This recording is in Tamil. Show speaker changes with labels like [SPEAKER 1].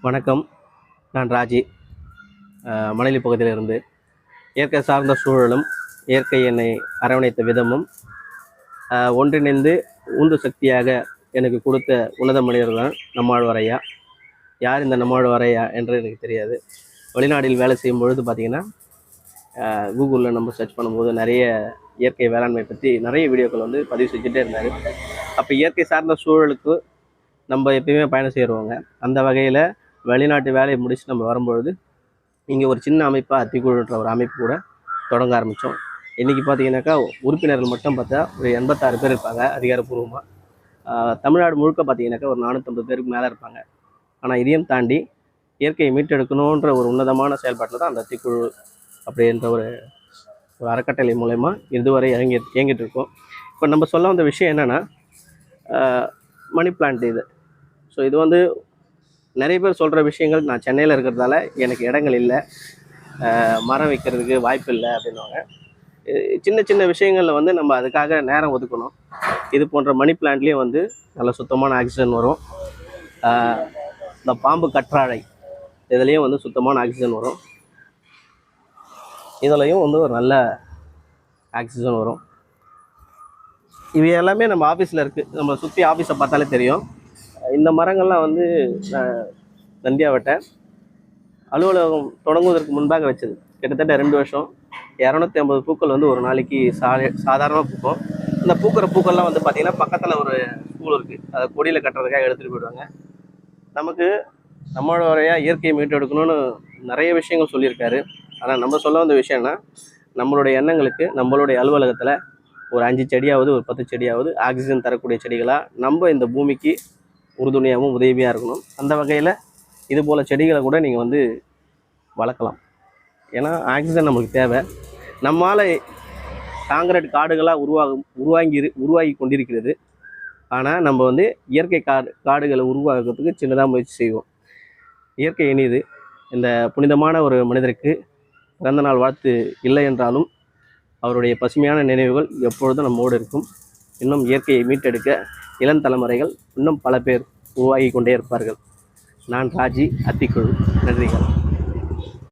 [SPEAKER 1] வணக்கம். நான் ராஜி. மணலி பகுதியிலிருந்து. இயற்கை சார்ந்த சூழலும் இயற்கை என்னை அரவணைத்த விதமும் ஒன்றிணைந்து உந்து சக்தியாக எனக்கு கொடுத்த உன்னத மனிதர் தான் நம்மாழ்வார் ஐயா. யார் இந்த நம்மாழ்வார் ஐயா என்று எனக்கு தெரியாது. வெளிநாட்டில் வேலை செய்யும் பொழுது பார்த்திங்கன்னா கூகுளில் நம்ம சர்ச் பண்ணும்போது நிறைய இயற்கை வேளாண்மை பற்றி நிறைய வீடியோக்கள் வந்து பதிவு செஞ்சுட்டே இருந்தார். அப்போ இயற்கை சார்ந்த சூழலுக்கு நம்ம எப்பயுமே பயணம் செய்கிறவங்க. அந்த வகையில் வெளிநாட்டு வேலையை முடிச்சு நம்ம வரும்பொழுது இங்கே ஒரு சின்ன அமைப்பாக அத்திக்குழுன்ற ஒரு அமைப்பு கூட தொடங்க ஆரம்பித்தோம். இன்றைக்கி பார்த்தீங்கன்னாக்கா உறுப்பினர்கள் மட்டும் பார்த்தா ஒரு 86 பேர் இருப்பாங்க அதிகாரப்பூர்வமாக. தமிழ்நாடு முழுக்க பார்த்தீங்கன்னாக்கா ஒரு 450 பேருக்கு மேலே இருப்பாங்க. ஆனால் இதையும் தாண்டி இயற்கையை மீட்டெடுக்கணுன்ற ஒரு உன்னதமான செயல்பாட்டில் தான் அந்த அத்திக்குழு அப்படின்ற ஒரு அறக்கட்டளை மூலயமா இதுவரை இயங்கிட்டு இருக்கோம். இப்போ நம்ம சொல்ல வந்த விஷயம் என்னென்னா, மணி பிளான்ட் இது. ஸோ இது வந்து நிறைய பேர் சொல்கிற விஷயங்கள், நான் சென்னையில் இருக்கிறதால எனக்கு இடங்கள் இல்லை, மரம் வைக்கிறதுக்கு வாய்ப்பு இல்லை அப்படின்வாங்க. சின்ன சின்ன விஷயங்களில் வந்து நம்ம அதுக்காக நேரம் ஒதுக்கணும். இது போன்ற மணி பிளான்ட்லேயும் வந்து நல்ல சுத்தமான ஆக்சிஜன் வரும். இந்த பாம்பு கற்றாழை இதுலேயும் வந்து சுத்தமான ஆக்சிஜன் வரும். இதுலையும் வந்து ஒரு நல்ல ஆக்சிஜன் வரும். இவை எல்லாமே நம்ம ஆஃபீஸில் இருக்குது. நம்ம சுற்றி ஆஃபீஸை பார்த்தாலே தெரியும். இந்த மரங்கள்லாம் வந்து நந்தியாவட்டை அலுவலகம் தொடங்குவதற்கு முன்பாக வச்சது. கிட்டத்தட்ட 2 வருஷம். 250 பூக்கள் வந்து ஒரு நாளைக்கு சாதாரணமாக பூக்கும். இந்த பூக்கிற பூக்கள்லாம் வந்து பார்த்திங்கன்னா பக்கத்தில் ஒரு ஸ்கூல் இருக்குது, அதை கொடியில் கட்டுறதுக்காக எடுத்துகிட்டு போயிடுவாங்க. நமக்கு நம்மளுடைய இயற்கையை மீட்டெடுக்கணும்னு நிறைய விஷயங்கள் சொல்லியிருக்காரு. ஆனால் நம்ம சொல்ல வந்த விஷயம்னா, நம்மளுடைய எண்ணங்களுக்கு நம்மளுடைய அலுவலகத்தில் ஒரு 5 செடியாவது ஒரு 10 செடியாவது ஆக்சிஜன் தரக்கூடிய செடிகளாக நம்ம இந்த பூமிக்கு உறுதுணையாகவும் உதவியாக இருக்கணும். அந்த வகையில் இது போல் செடிகளை கூட நீங்கள் வந்து வளர்க்கலாம். ஏன்னா ஆக்சிஜன் நமக்கு தேவை. நம்மால் காங்கிரீட் காடுகளாக உருவாகி கொண்டிருக்கிறது. ஆனால் நம்ம வந்து இயற்கை காடுகளை உருவாக்குறதுக்கு சின்னதாக முயற்சி செய்வோம். இயற்கை இனிது. இந்த புனிதமான ஒரு மனிதருக்கு பிறந்த நாள் வாழ்த்து இல்லை என்றாலும் அவருடைய பசுமையான நினைவுகள் எப்பொழுதும் நம்மோடு இருக்கும். இன்னும் இயற்கையை மீட்டெடுக்க இளம் தலைமுறைகள் இன்னும் பல பேர் உருவாகி கொண்டே இருப்பார்கள். நான் ராஜி, அத்திக்குழு. நன்றிகள்.